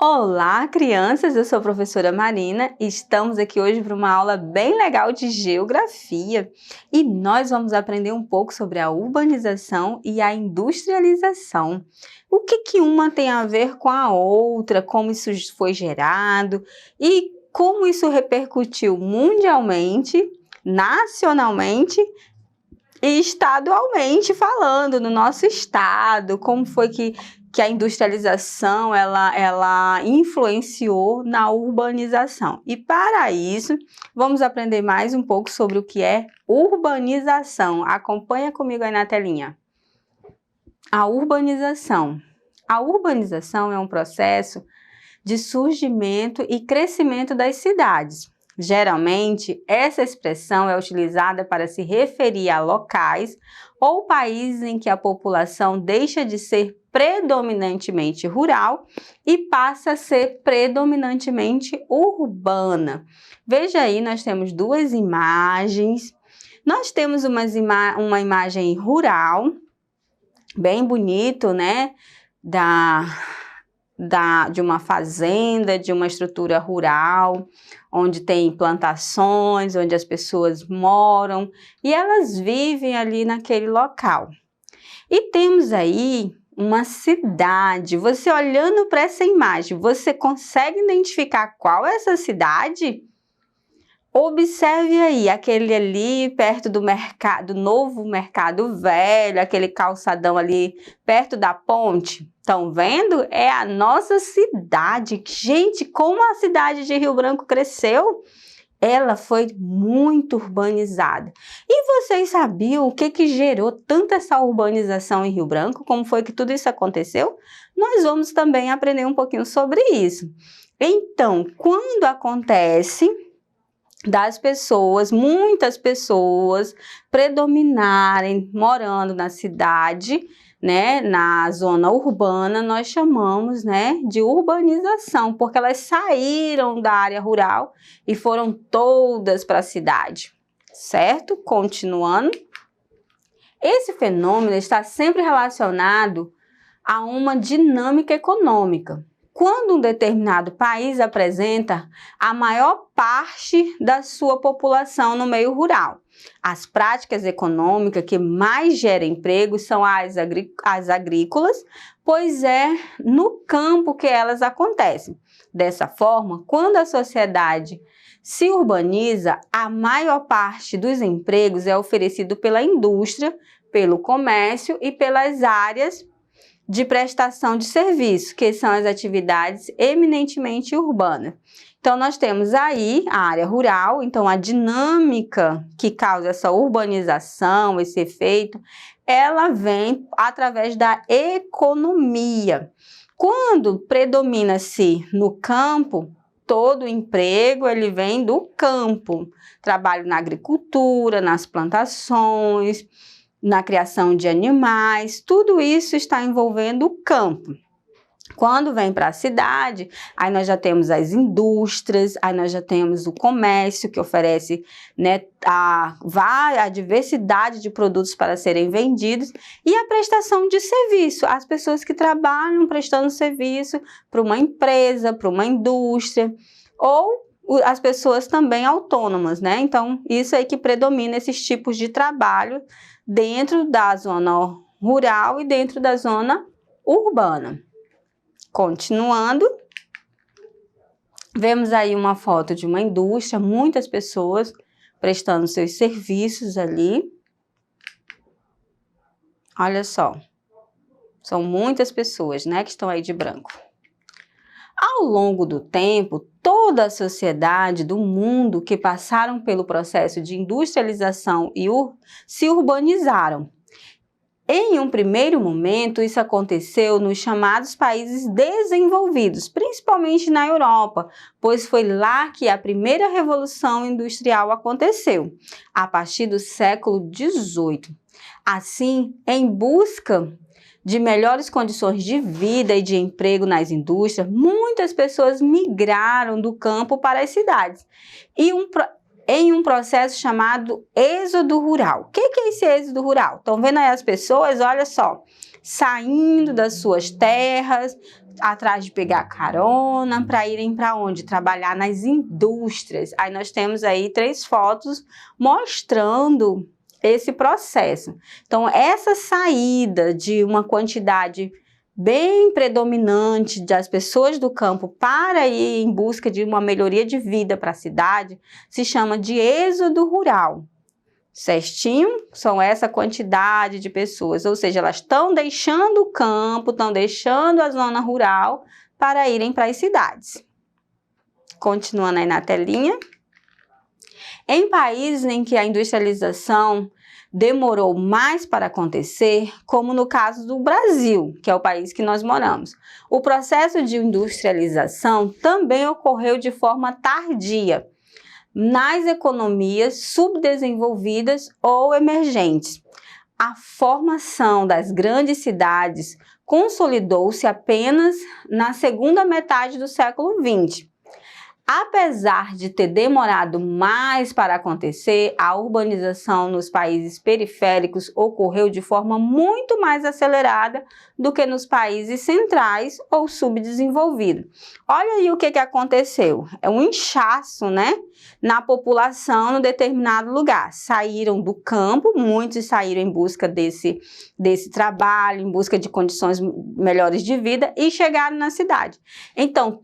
Olá, crianças! Eu sou a professora Marina e estamos aqui hoje para uma aula bem legal de geografia. E nós vamos aprender um pouco sobre a urbanização e a industrialização. O que uma tem a ver com a outra, como isso foi gerado e como isso repercutiu mundialmente, nacionalmente e estadualmente falando, no nosso estado, como foi que a industrialização ela influenciou na urbanização. E para isso, vamos aprender mais um pouco sobre o que é urbanização. Acompanha comigo aí na telinha. A urbanização. A urbanização é um processo de surgimento e crescimento das cidades. Geralmente, essa expressão é utilizada para se referir a locais ou países em que a população deixa de ser predominantemente rural e passa a ser predominantemente urbana. Veja aí, nós temos duas imagens. Nós temos uma imagem rural, bem bonito, né? De uma fazenda, de uma estrutura rural, onde tem plantações, onde as pessoas moram e elas vivem ali naquele local. E temos aí uma cidade. Você olhando para essa imagem, você consegue identificar qual é essa cidade? Observe aí, aquele ali perto do mercado, novo mercado velho, aquele calçadão ali perto da ponte. Estão vendo? É a nossa cidade. Gente, como a cidade de Rio Branco cresceu? Ela foi muito urbanizada. E vocês sabiam o que gerou tanta essa urbanização em Rio Branco? Como foi que tudo isso aconteceu? Nós vamos também aprender um pouquinho sobre isso. Então, quando acontece das pessoas, muitas pessoas predominarem morando na cidade, né, na zona urbana, nós chamamos, né, de urbanização, porque elas saíram da área rural e foram todas para a cidade, certo? Continuando. Esse fenômeno está sempre relacionado a uma dinâmica econômica. Quando um determinado país apresenta a maior parte da sua população no meio rural, as práticas econômicas que mais geram emprego são as agrícolas, pois é no campo que elas acontecem. Dessa forma, quando a sociedade se urbaniza, a maior parte dos empregos é oferecido pela indústria, pelo comércio e pelas áreas de prestação de serviço, que são as atividades eminentemente urbanas. Então, nós temos aí a área rural, então a dinâmica que causa essa urbanização, esse efeito, ela vem através da economia. Quando predomina-se no campo, todo o emprego ele vem do campo. Trabalho na agricultura, nas plantações, na criação de animais, tudo isso está envolvendo o campo. Quando vem para a cidade, aí nós já temos as indústrias, aí nós já temos o comércio que oferece, né, a diversidade de produtos para serem vendidos e a prestação de serviço, as pessoas que trabalham prestando serviço para uma empresa, para uma indústria ou as pessoas também autônomas, né? Então, isso aí que predomina esses tipos de trabalho dentro da zona rural e dentro da zona urbana. Continuando, vemos aí uma foto de uma indústria, muitas pessoas prestando seus serviços ali. Olha só, são muitas pessoas, né, que estão aí de branco. Ao longo do tempo, toda a sociedade do mundo que passaram pelo processo de industrialização e se urbanizaram. Em um primeiro momento, isso aconteceu nos chamados países desenvolvidos, principalmente na Europa, pois foi lá que a primeira revolução industrial aconteceu, a partir do século XVIII. Assim, em busca de melhores condições de vida e de emprego nas indústrias, muitas pessoas migraram do campo para as cidades. em um processo chamado êxodo rural. O que é esse êxodo rural? Estão vendo aí as pessoas, olha só, saindo das suas terras, atrás de pegar carona, para irem para onde? Trabalhar nas indústrias. Aí nós temos aí 3 fotos mostrando esse processo. Então, essa saída de uma quantidade bem predominante das pessoas do campo para ir em busca de uma melhoria de vida para a cidade se chama de êxodo rural. Certinho? São essa quantidade de pessoas, ou seja, elas estão deixando o campo, estão deixando a zona rural para irem para as cidades. Continuando aí na telinha. Em países em que a industrialização demorou mais para acontecer, como no caso do Brasil, que é o país que nós moramos, o processo de industrialização também ocorreu de forma tardia nas economias subdesenvolvidas ou emergentes. A formação das grandes cidades consolidou-se apenas na segunda metade do século XX. Apesar de ter demorado mais para acontecer, a urbanização nos países periféricos ocorreu de forma muito mais acelerada do que nos países centrais ou subdesenvolvidos. Olha aí o que aconteceu. É um inchaço, né, na população em determinado lugar. Saíram do campo, muitos saíram em busca desse trabalho, em busca de condições melhores de vida e chegaram na cidade. Então,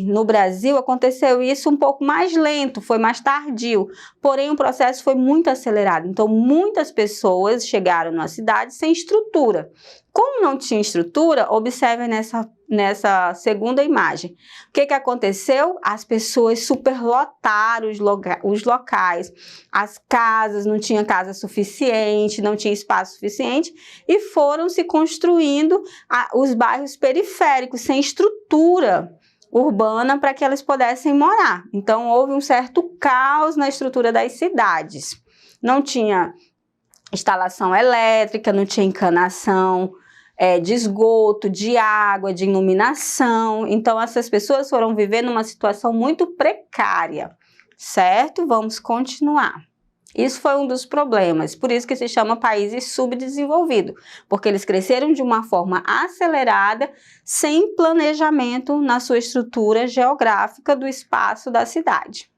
no Brasil, aconteceu isso um pouco mais lento, foi mais tardio, porém o processo foi muito acelerado. Então, muitas pessoas chegaram na cidade sem estrutura. Como não tinha estrutura, observem nessa segunda imagem. O que aconteceu? As pessoas superlotaram os locais, as casas, não tinha casa suficiente, não tinha espaço suficiente e foram se construindo os bairros periféricos sem estrutura urbana para que elas pudessem morar. Então, houve um certo caos na estrutura das cidades. Não tinha instalação elétrica, não tinha encanação de esgoto, de água, de iluminação. Então, essas pessoas foram viver numa situação muito precária, certo? Vamos continuar. Isso foi um dos problemas, por isso que se chama países subdesenvolvidos, porque eles cresceram de uma forma acelerada, sem planejamento na sua estrutura geográfica do espaço da cidade.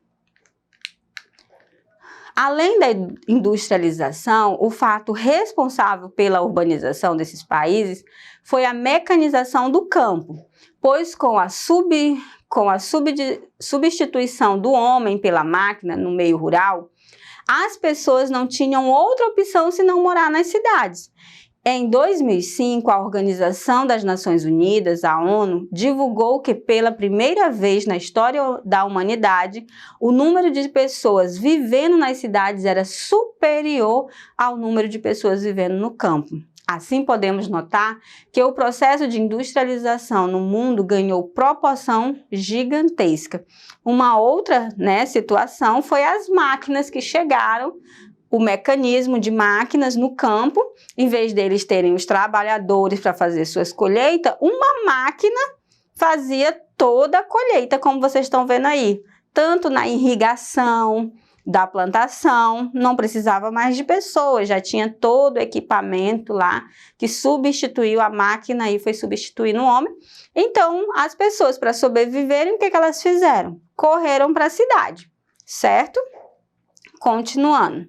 Além da industrialização, o fato responsável pela urbanização desses países foi a mecanização do campo, pois com a substituição do homem pela máquina no meio rural, as pessoas não tinham outra opção senão morar nas cidades. Em 2005, a Organização das Nações Unidas, a ONU, divulgou que pela primeira vez na história da humanidade, o número de pessoas vivendo nas cidades era superior ao número de pessoas vivendo no campo. Assim, podemos notar que o processo de industrialização no mundo ganhou proporção gigantesca. Uma outra, situação foi as máquinas que chegaram, o mecanismo de máquinas no campo, em vez deles terem os trabalhadores para fazer suas colheitas, uma máquina fazia toda a colheita, como vocês estão vendo aí, tanto na irrigação da plantação, não precisava mais de pessoas, já tinha todo o equipamento lá que substituiu a máquina e foi substituindo o homem. Então, as pessoas, para sobreviverem, o que elas fizeram? Correram para a cidade, certo? Continuando.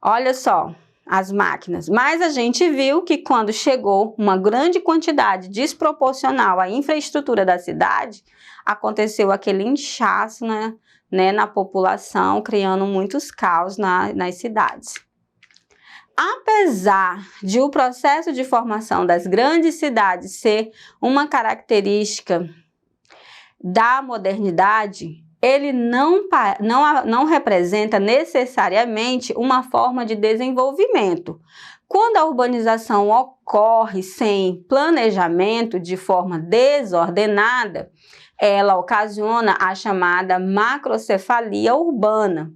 Olha só as máquinas, mas a gente viu que quando chegou uma grande quantidade desproporcional à infraestrutura da cidade, aconteceu aquele inchaço, na população, criando muitos caos nas cidades. Apesar de o processo de formação das grandes cidades ser uma característica da modernidade, ele não representa necessariamente uma forma de desenvolvimento. Quando a urbanização ocorre sem planejamento, de forma desordenada, ela ocasiona a chamada macrocefalia urbana,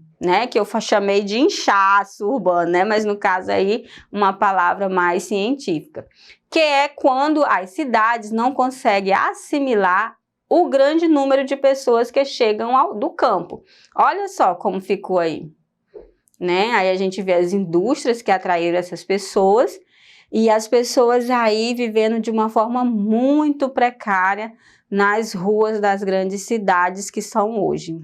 que eu chamei de inchaço urbano, mas no caso aí uma palavra mais científica, que é quando as cidades não conseguem assimilar o grande número de pessoas que chegam do campo. Olha só como ficou aí, né? Aí a gente vê as indústrias que atraíram essas pessoas e as pessoas aí vivendo de uma forma muito precária nas ruas das grandes cidades que são hoje.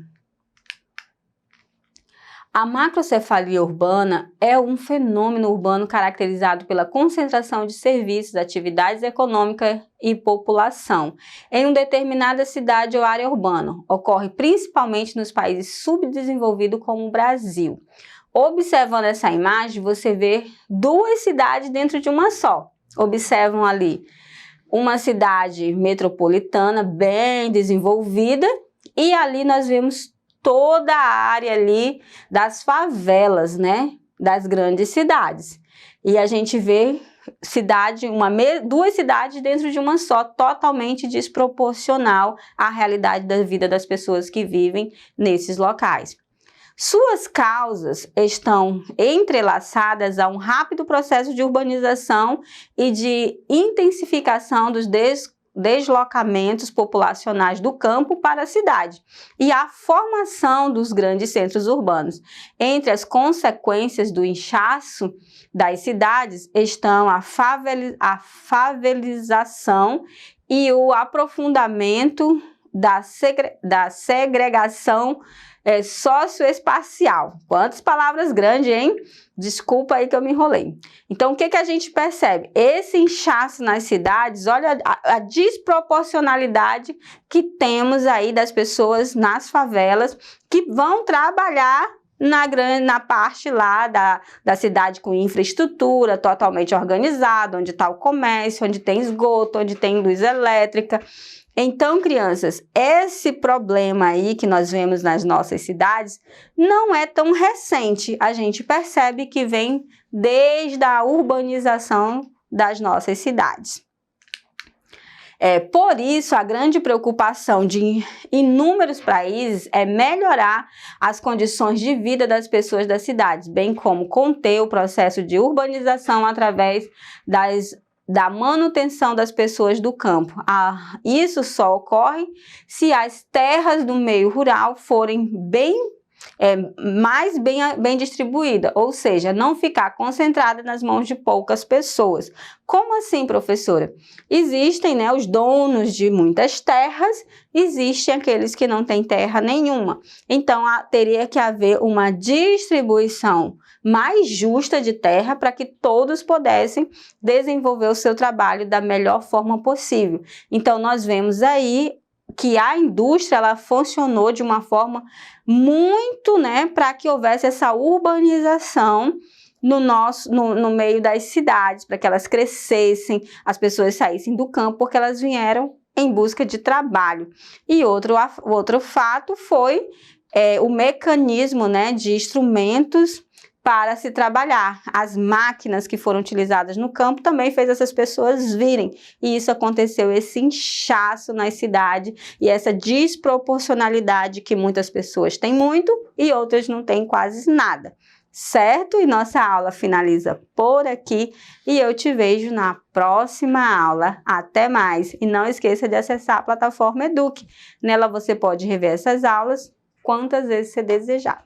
A macrocefalia urbana é um fenômeno urbano caracterizado pela concentração de serviços, atividades econômicas e população em uma determinada cidade ou área urbana. Ocorre principalmente nos países subdesenvolvidos como o Brasil. Observando essa imagem, você vê duas cidades dentro de uma só. Observam ali uma cidade metropolitana bem desenvolvida e ali nós vemos toda a área ali das favelas, né, das grandes cidades. E a gente vê duas cidades dentro de uma só, totalmente desproporcional à realidade da vida das pessoas que vivem nesses locais. Suas causas estão entrelaçadas a um rápido processo de urbanização e de intensificação dos deslocamentos populacionais do campo para a cidade e a formação dos grandes centros urbanos. Entre as consequências do inchaço das cidades estão a favelização e o aprofundamento da segregação socioespacial. Quantas palavras grandes, hein? Desculpa aí que eu me enrolei. Então, o que a gente percebe? Esse inchaço nas cidades, olha a desproporcionalidade que temos aí das pessoas nas favelas que vão trabalhar na parte lá da cidade com infraestrutura totalmente organizada, onde está o comércio, onde tem esgoto, onde tem luz elétrica. Então, crianças, esse problema aí que nós vemos nas nossas cidades não é tão recente. A gente percebe que vem desde a urbanização das nossas cidades. Por isso, a grande preocupação de inúmeros países é melhorar as condições de vida das pessoas das cidades, bem como conter o processo de urbanização através da manutenção das pessoas do campo. Isso só ocorre se as terras do meio rural forem mais bem distribuída, ou seja, não ficar concentrada nas mãos de poucas pessoas. Como assim, professora? Existem, né, os donos de muitas terras, existem aqueles que não têm terra nenhuma. Então, teria que haver uma distribuição mais justa de terra para que todos pudessem desenvolver o seu trabalho da melhor forma possível. Então, nós vemos aí que a indústria ela funcionou de uma forma muito, né, para que houvesse essa urbanização no meio das cidades, para que elas crescessem, as pessoas saíssem do campo, porque elas vieram em busca de trabalho. E outro fato foi o mecanismo, né, de instrumentos para se trabalhar. As máquinas que foram utilizadas no campo também fez essas pessoas virem. E isso aconteceu, esse inchaço nas cidades e essa desproporcionalidade que muitas pessoas têm muito e outras não têm quase nada. Certo? E nossa aula finaliza por aqui e eu te vejo na próxima aula. Até mais! E não esqueça de acessar a plataforma Eduque. Nela você pode rever essas aulas quantas vezes você desejar.